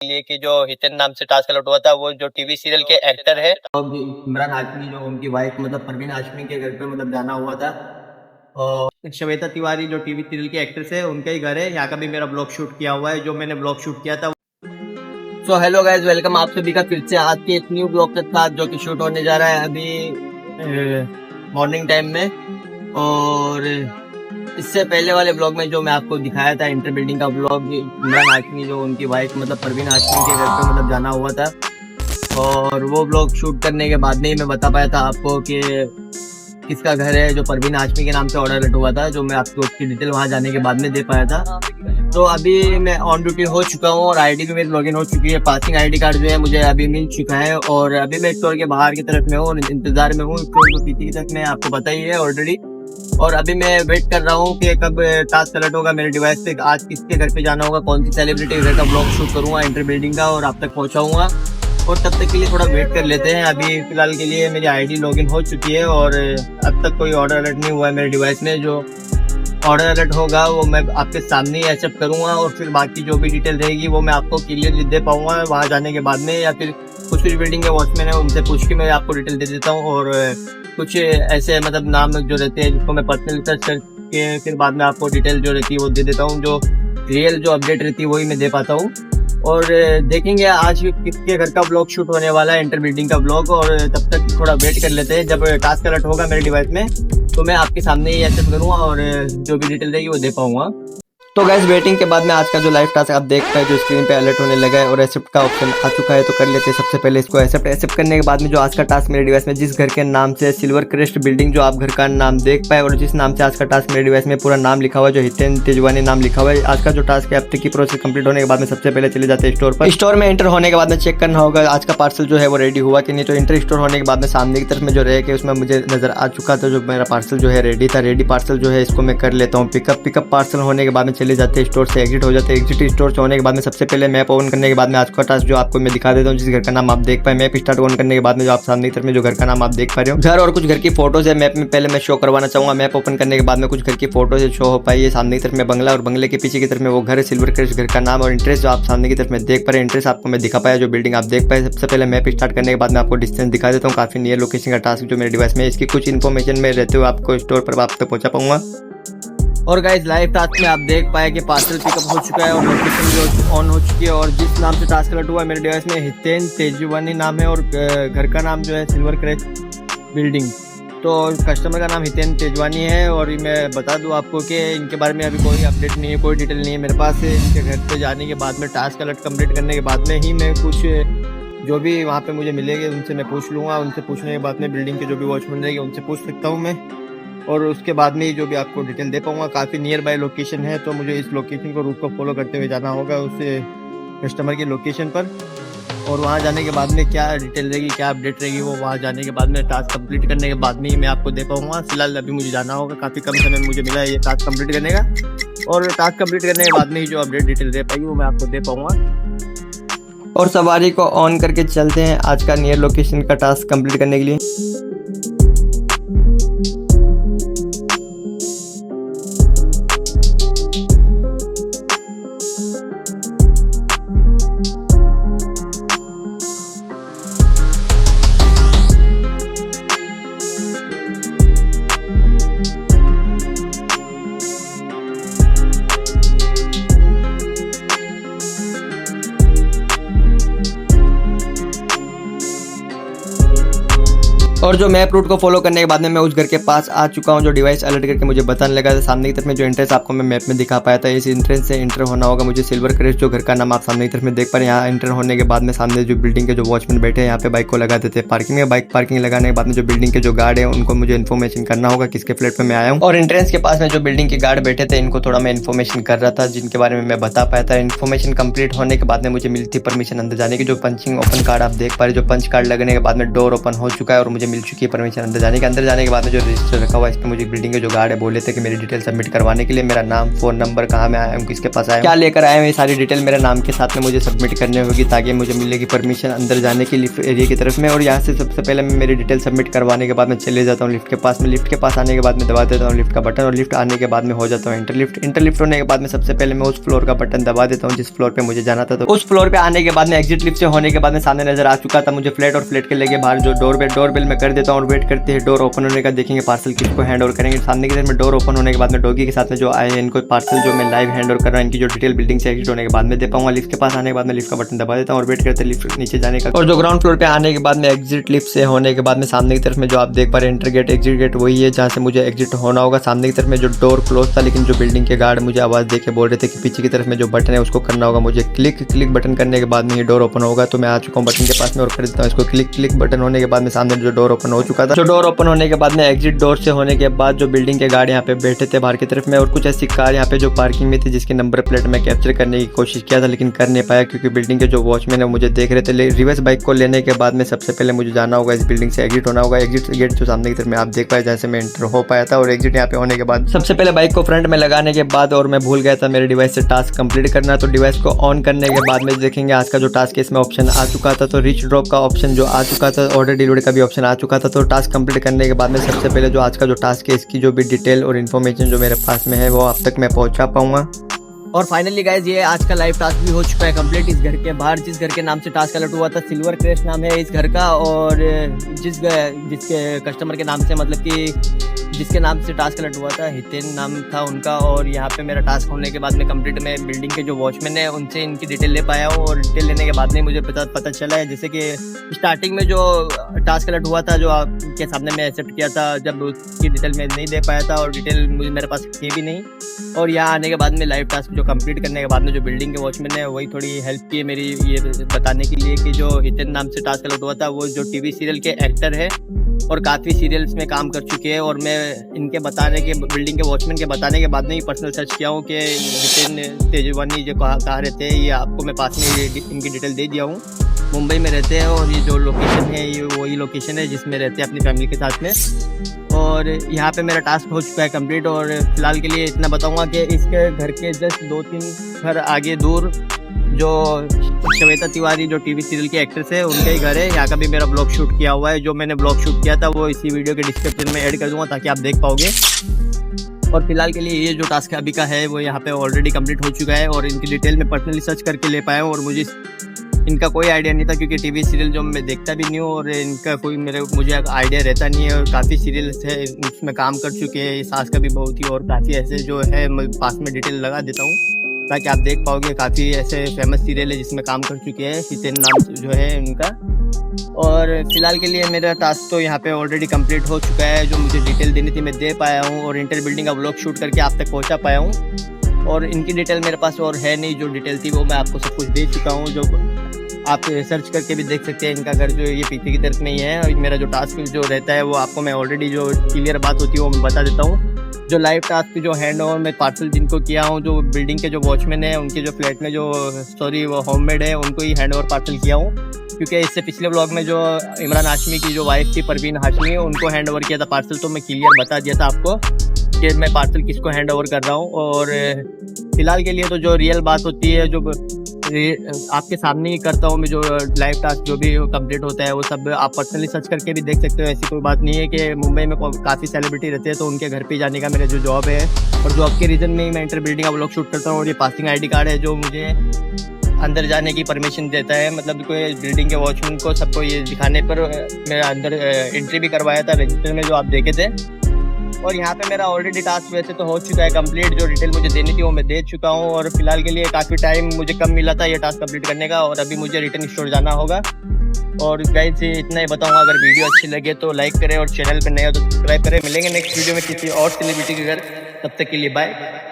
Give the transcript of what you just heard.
लिए कि जो हितेन नाम से टास्क अलॉट हुआ था, वो जो टीवी सीरियल के एक्टर है अब इमरान हाशमी जो उनकी वाइफ मतलब परवीन हाशमी के घर पे मतलब जाना हुआ था। और श्वेता तिवारी जो टीवी सीरियल की एक्ट्रेस है, उनका ही घर है। यहाँ का भी मेरा ब्लॉग शूट किया हुआ है, जो मैंने ब्लॉग शूट किया था। सो हेलो गाइज, वेलकम आप सभी का फिर से आज के एक न्यू ब्लॉग के साथ, जो कि शूट होने जा रहा है अभी मॉर्निंग टाइम में। और इससे पहले वाले ब्लॉग में जो मैं आपको दिखाया था इंटर बिल्डिंग का ब्लॉग, इमरान हाशमी जो उनकी वाइफ मतलब परवीन हाशमी के घर पे मतलब जाना हुआ था। और वो ब्लॉग शूट करने के बाद में ही मैं बता पाया था आपको कि किसका घर है जो परवीन हाशमी के नाम से ऑर्डर लेट हुआ था, जो मैं आपको उसकी डिटेल वहाँ जाने के बाद में दे पाया था। तो अभी मैं ऑन ड्यूटी हो चुका हूँ और आईडी भी मेरी लॉगिन हो चुकी है। पासिंग आईडी कार्ड जो है मुझे अभी मिल चुका है। और अभी मैं स्टोर के बाहर की तरफ में हूँ, इंतजार में हूँ। स्टोर पीछे की तरफ में आपको पता ही है ऑलरेडी। और अभी मैं वेट कर रहा हूँ कि कब टास्क अलर्ट होगा मेरे डिवाइस पे, आज किसके घर पे जाना होगा, कौन सी सेलिब्रिटी के घर का ब्लॉग शूट करूंगा इंटर बिल्डिंग का और आप तक पहुंचाऊंगा। और तब तक के लिए थोड़ा वेट कर लेते हैं। अभी फिलहाल के लिए मेरी आईडी लॉगिन हो चुकी है और अब तक कोई ऑर्डर अलर्ट नहीं हुआ है मेरे डिवाइस में। जो ऑर्डर अलर्ट होगा वो मैं आपके सामने ही एक्सेप्ट करूंगा और फिर बाकी जो भी डिटेल रहेगी वो मैं आपको क्लियरली दे पाऊंगा वहाँ जाने के बाद में, या फिर कुछ भी बिल्डिंग के वॉचमैन है उनसे पूछ के मैं आपको डिटेल दे देता हूँ। और कुछ ऐसे मतलब नाम जो रहते हैं जिसको मैं पर्सनल सर्च करके फिर बाद में आपको डिटेल जो रहती है वो दे देता हूँ। जो रियल जो अपडेट रहती है वही मैं दे पाता हूँ। और देखेंगे आज किसके घर का ब्लॉग शूट होने वाला है, इंटर बिल्डिंग का ब्लॉग। और तब तक थोड़ा वेट कर लेते हैं, जब टास्क अलर्ट होगा मेरे डिवाइस में तो मैं आपके सामने ही एक्सेप्ट करूँगा और जो भी डिटेल रहेगी वो दे पाऊंगा। तो गैस वेटिंग के बाद में आज का जो लाइव टास्क आप देख पाए, जो स्क्रीन पे अलर्ट होने लगा है और एक्सेप्ट का ऑप्शन आ चुका है, तो कर लेते हैं सबसे पहले इसको एक्सेप्ट करने के बाद में जो आज का टास्क मेरे डिवाइस में जिस घर के नाम से सिल्वर क्रेस्ट बिल्डिंग जो आप घर का नाम देख पाए और जिस नाम से आज का टास्क मेरे डिवाइस में पूरा नाम लिखा हुआ है, जो हितेन तेजवानी नाम लिखा हुआ है। आज का जो टास्क है हफ्ते की प्रोसेस कंप्लीट होने के बाद में सबसे पहले चले जाते हैं स्टोर पर। स्टोर में एंटर होने के बाद में चेक करना होगा आज का पार्सल जो है वो रेडी हुआ कि नहीं। तो इंटर स्टोर होने के बाद में सामने की तरफ में जो रहे कि उसमें मुझे नजर आ चुका था जो मेरा पार्सल जो है रेडी था। रेडी पार्सल जो है इसको मैं कर लेता हूँ पिकअप पार्सल होने के बाद में चले जाते हैं स्टोर से एग्जिट हो जाते हैं। एग्जिट स्टोर से होने के बाद में सबसे पहले मैप ओपन करने के बाद में आज का टास्क जो आपको मैं दिखा देता हूँ, जिस घर का नाम आप देख पाए। मैप स्टार्ट ओपन करने के बाद में जो आप सामने की तरफ में जो घर का नाम आप देख पा रहे हो, घर और कुछ घर की फोटोज है मैप में पहले मैं शो करवाना चाहूंगा। मैप ओपन करने के बाद में कुछ घर की फोटोज शो हो पाई है। सामने की तरफ में बंगला और बंगले के पीछे की तरफ में वो घर है सिल्वर क्रेस्ट घर का नाम। और इंटरेस्ट जो आप सामने की तरफ में देख पा रहे हैं, इंटरेस्ट आपको मैं दिखा पाया जो बिल्डिंग आप देख पाए। सबसे पहले मैप स्टार्ट करने के बाद में आपको डिस्टेंस दिखा देता हूँ, काफी नियर लोकेशन का टास्क जो मेरे डिवाइस में। इसकी कुछ इन्फॉर्मेशन में रहते हुए आपको स्टोर पर आप तक पहुंचा पाऊंगा। और गाइस लाइव टास्क में आप देख पाए कि पार्सल पिकअप हो चुका है और लोकेशन जो ऑन हो चुकी है। और जिस नाम से टास्क अलर्ट हुआ है मेरे डिवाइस में हितेन तेजवानी नाम है और घर का नाम जो है सिल्वर क्रेस्ट बिल्डिंग। तो कस्टमर का नाम हितेन तेजवानी है। और मैं बता दूं आपको कि इनके बारे में अभी कोई अपडेट नहीं है, कोई डिटेल नहीं है मेरे पास। इनके घर पे जाने के बाद में टास्क अलर्ट कंप्लीट करने के बाद में ही मैं कुछ जो भी वहाँ पे मुझे मिलेंगे उनसे मैं पूछ लूँगा। उनसे पूछने के बाद में बिल्डिंग के जो भी वॉचमैन रहेंगे उनसे पूछ सकता हूँ मैं। और उसके बाद में ही जो भी आपको डिटेल दे पाऊंगा। काफ़ी नियर बाय लोकेशन है, तो मुझे इस लोकेशन को रूट को फॉलो करते हुए जाना होगा उस कस्टमर की लोकेशन पर। और वहाँ जाने के बाद में क्या डिटेल रहेगी, क्या अपडेट रहेगी, वो वहाँ जाने के बाद में टास्क कंप्लीट करने के बाद में ही मैं आपको दे पाऊंगा। फिलहाल अभी मुझे जाना होगा, काफ़ी कम समय मुझे मिला है ये टास्क कंप्लीट करने का। और टास्क कंप्लीट करने के बाद में ही जो अपडेट डिटेल दे पाएगी वो मैं आपको दे पाऊँगा। और सवारी को ऑन करके चलते हैं आज का नियर लोकेशन का टास्क कंप्लीट करने के लिए। और जो मैप रूट को फॉलो करने के बाद में मैं उस घर के पास आ चुका हूँ जो डिवाइस अलर्ट करके मुझे बताने लगा था। सामने की तरफ में जो एंट्रेंस आपको मैं मैप में दिखा पाया था, इस एंट्रेंस से एंटर होना होगा मुझे सिल्वर क्रेस्ट जो घर का नाम आप सामने की तरफ में देख पा रहे हैं। यहाँ एंटर होने के बाद में सामने जो बिल्डिंग के जो वॉचमैन बैठे हैं यहाँ पे बाइक को लगा देते हैं पार्किंग में। बाइक पार्किंग लगाने के बाद में जो बिल्डिंग के जो गार्ड है उनको मुझे इन्फॉर्मेशन करना होगा किसके फ्लैट पे मैं आया हूँ। और एंट्रेंस के पास में जो बिल्डिंग के गार्ड बैठे थे इनको थोड़ा मैं इन्फॉर्मेशन कर रहा था जिनके बारे में मैं बता पाया था। इन्फॉर्मेशन कंप्लीट होने के बाद में मुझे मिलती परमिशन अंदर जाने की। जो पंचिंग ओपन कार्ड आप देख पा रहे, जो पंच कार्ड लगने के बाद में डोर ओपन हो चुका है और मुझे मिल चुकी है परमिशन अंदर जाने के। अंदर जाने के बाद में जो रजिस्टर रखा हुआ है इस पर मुझे बिल्डिंग के जो गार्ड है बोले थे कि मेरी डिटेल सबमिट करवाने के लिए मेरा नाम, फ़ोन नंबर, कहाँ मैं आया हूँ, किसके पास आया हूँ, क्या लेकर आया हूँ, ये सारी डिटेल मेरे नाम के साथ में मुझे सबमिट करनी होगी ताकि मुझे मिलेगी परमिशन अंदर जाने की लिफ्ट एरिया की तरफ में। और यहाँ से सबसे पहले मैं मेरी डिटेल सबमिट करवाने के बाद मैं चले जाता हूँ लिफ्ट के पास में। लिफ्ट के पास आने के बाद में दबा देता हूँ लिफ्ट का बटन और लिफ्ट आने के बाद में हो जाता हूँ इंटरलिफ्ट होने के बाद में सबसे पहले मैं उस फ्लोर का बटन दबा देता हूँ जिस फ्लोर पे मुझे जाना था। तो उस फ्लोर पे आने के बाद में एग्जिट लिफ्ट से होने के बाद में सामने नजर आ चुका था मुझे फ्लैट, और फ्लैट के लेके बाहर जो डोरबेल मैं कर देता हूँ और वेट करते हैं डोर ओपन होने का। देखेंगे पार्सल किसको हैंड ओवर करेंगे। सामने की तरफ में डोर ओपन होने के बाद में डॉगी के साथ में जो आए हैं इनको पार्सल जो मैं लाइव हैंड ओवर कर रहा हूँ, इनकी जो डिटेल बिल्डिंग से एग्जिट होने के बाद में दे पाऊंगा। लिफ्ट के पास आने के बाद में लिफ्ट का बटन दबा देता हूँ और वेट करते लिफ्ट नीचे जाने का। और जो ग्राउंड फ्लोर पे आने के बाद में एग्जिट लिफ्ट से होने के बाद में सामने की तरफ में जो आप देख पा रहे हैं इंटर गेट एग्जिट गेट वही है जहाँ से मुझे एग्जिट होना होगा। सामने की तरफ में जो डोर क्लोज था लेकिन जो बिल्डिंग के गार्ड मुझे आवाज दे के बोल रहे थे कि पीछे की तरफ में जो बटन है उसको करना होगा मुझे। क्लिक बटन करने के बाद में ये डोर ओपन होगा। तो मैं आ चुका हूँ बटन के पास में और कर देता हूँ इसको क्लिक बटन होने के बाद में सामने जो डोर ओपन हो चुका था। जो डोर ओपन होने के बाद में एग्जिट डोर से होने के बाद जो बिल्डिंग के गार्ड यहाँ पे बैठे थे बाहर की तरफ में, और कुछ ऐसी कार यहाँ पे जो पार्किंग में थी जिसकी नंबर प्लेट में कैप्चर करने की कोशिश किया था लेकिन कर नहीं पाया क्योंकि बिल्डिंग के जो वॉचमैन है मुझे देख रहे थे। रिवर्स बाइक को लेने के बाद में सबसे पहले मुझे जाना होगा इस बिल्डिंग से एग्जिट होना होगा। एग्जिट गेट जो सामने की तरफ में आप देख पाए जैसे मैं एंटर हो पाया था। और एग्जिट यहाँ पे होने के बाद सबसे पहले बाइक को फ्रंट में लगाने के बाद और मैं भूल गया था मेरे डिवाइस से टास्क कंप्लीट करना, तो डिवाइस को ऑन करने के बाद में देखेंगे आज का जो टास्क है इसमें ऑप्शन आ चुका था। तो रिच ड्रॉप का ऑप्शन जो आ चुका था, ऑर्डर डिलीवरी का भी ऑप्शन आ चुका था। तो टास्क कंप्लीट करने के बाद में सबसे पहले जो आज का जो टास्क है इसकी जो भी डिटेल और इन्फॉर्मेशन जो मेरे पास में है वो अब तक मैं पहुंचा पाऊंगा। और फाइनली गाइज ये आज का लाइव टास्क भी हो चुका है कंप्लीट। इस घर के बाहर जिस घर के नाम से टास्क अलर्ट हुआ था सिल्वर क्रेस्ट नाम है इस घर का, और जिसके कस्टमर के नाम से मतलब कि जिसके नाम से टास्क अलर्ट हुआ था हितेन नाम था उनका। और यहाँ पे मेरा टास्क होने के बाद में कंप्लीट मैं बिल्डिंग के जो वॉचमैन है उनसे इनकी डिटेल ले पाया हूँ। और डिटेल लेने के बाद में मुझे पता चला है जैसे कि स्टार्टिंग में जो टास्क अलर्ट हुआ था जो आपके सामने मैं एक्सेप्ट किया था जब उसकी डिटेल मैं नहीं दे पाया था और डिटेल मुझे मेरे पास थी भी नहीं। और यहाँ आने के बाद में लाइव टास्क जो कंप्लीट करने के बाद में जो बिल्डिंग के वॉचमैन है वही थोड़ी हेल्प की है मेरी ये बताने के लिए कि जो हितेन नाम से टास्क अलर्ट हुआ था वो जो टीवी सीरियल के एक्टर है और काफ़ी सीरियल्स में काम कर चुके हैं। और मैं इनके बताने के बिल्डिंग के वॉचमैन के बताने के बाद में ही पर्सनल सर्च किया हूँ कि हितेन तेजवानी जो कहाँ रहते हैं ये आपको मैं पास में इनकी डिटेल दे दिया हूँ। मुंबई में रहते हैं और ये जो लोकेशन है ये वही लोकेशन है जिसमें रहते हैं अपनी फैमिली के साथ में। और यहाँ पे मेरा टास्क हो चुका है कंप्लीट। और फिलहाल के लिए इतना बताऊँगा कि इसके घर के जस्ट 2-3 घर आगे दूर जो श्वेता तिवारी जो टीवी सीरियल के एक्ट्रेस है उनका ही घर है। यहाँ का भी मेरा ब्लॉग शूट किया हुआ है। जो मैंने ब्लॉग शूट किया था वो इसी वीडियो के डिस्क्रिप्शन में ऐड कर दूंगा ताकि आप देख पाओगे। और फिलहाल के लिए ये जो टास्क अभी का है वो यहाँ पे ऑलरेडी कंप्लीट हो चुका है और इनकी डिटेल में पर्सनली सर्च करके ले पाया हूँ। और मुझे इनका कोई आइडिया नहीं था क्योंकि टीवी सीरियल जो मैं देखता भी नहीं हूँ और इनका कोई मुझे आइडिया रहता नहीं है। और काफ़ी सीरियल्स है उसमें काम कर चुके हैं, सास का भी बहुत ही, और काफ़ी ऐसे जो है मैं पास में डिटेल लगा देता हूँ ताकि आप देख पाओगे। काफ़ी ऐसे फेमस सीरियल है जिसमें काम कर चुके हैं, हितेन नाम जो है उनका। और फिलहाल के लिए मेरा टास्क तो यहाँ पे ऑलरेडी कंप्लीट हो चुका है। जो मुझे डिटेल देनी थी मैं दे पाया हूँ और इंटर बिल्डिंग का ब्लॉग शूट करके आप तक पहुँचा पाया हूँ। और इनकी डिटेल मेरे पास और है नहीं, जो डिटेल थी वो मैं आपको सब कुछ दे चुका हूँ। जो आप सर्च करके भी देख सकते हैं। इनका घर जो ये पीछे की तरफ में ही है। और मेरा जो टास्क जो रहता है वो आपको मैं ऑलरेडी जो क्लियर बात होती है वो मैं बता देता हूँ। जो लाइव टास्क जो हैंड ओवर मैं पार्सल जिनको किया हूँ, जो बिल्डिंग के जो वॉचमैन है उनके जो फ्लैट में जो वो होममेड है उनको ही हैंड ओवर पार्सल किया हूँ। क्योंकि इससे पिछले ब्लॉग में जो इमरान हाशमी की जो वाइफ थी परवीन हाशमी उनको हैंड ओवर किया था पार्सल, तो मैं क्लियर बता दिया था आपको कि मैं पार्सल किसको हैंड ओवर कर रहा हूँ। और फिलहाल के लिए तो जो रियल बात होती है जो आपके सामने ही करता हूँ मैं, जो लाइव टास्क जो भी कंप्लीट होता है वो सब आप पर्सनली सर्च करके भी देख सकते हो। ऐसी कोई बात नहीं है कि मुंबई में काफ़ी सेलिब्रिटी रहते हैं तो उनके घर पे जाने का मेरा जो जॉब है। और जॉब के रीज़न में ही मैं इंटर बिल्डिंग का व्लॉग शूट करता हूँ। और ये पासिंग आईडी कार्ड है जो मुझे अंदर जाने की परमिशन देता है, मतलब कोई बिल्डिंग के वॉचमैन को सबको ये दिखाने पर मेरा अंदर एंट्री भी करवाया था रजिस्टर में जो आप देखे थे। और यहाँ पे मेरा ऑलरेडी टास्क वैसे तो हो चुका है कंप्लीट। जो डिटेल मुझे देनी थी वो मैं दे चुका हूँ। और फिलहाल के लिए काफ़ी टाइम मुझे कम मिला था ये टास्क कंप्लीट करने का और अभी मुझे रिटर्न स्टोर जाना होगा। और गाइस से इतना ही बताऊँगा, अगर वीडियो अच्छी लगे तो लाइक करें और चैनल पर नए हो तो सब्सक्राइब करें। मिलेंगे नेक्स्ट वीडियो में किसी और सेलिब्रिटी के घर, तब तक के लिए बाय।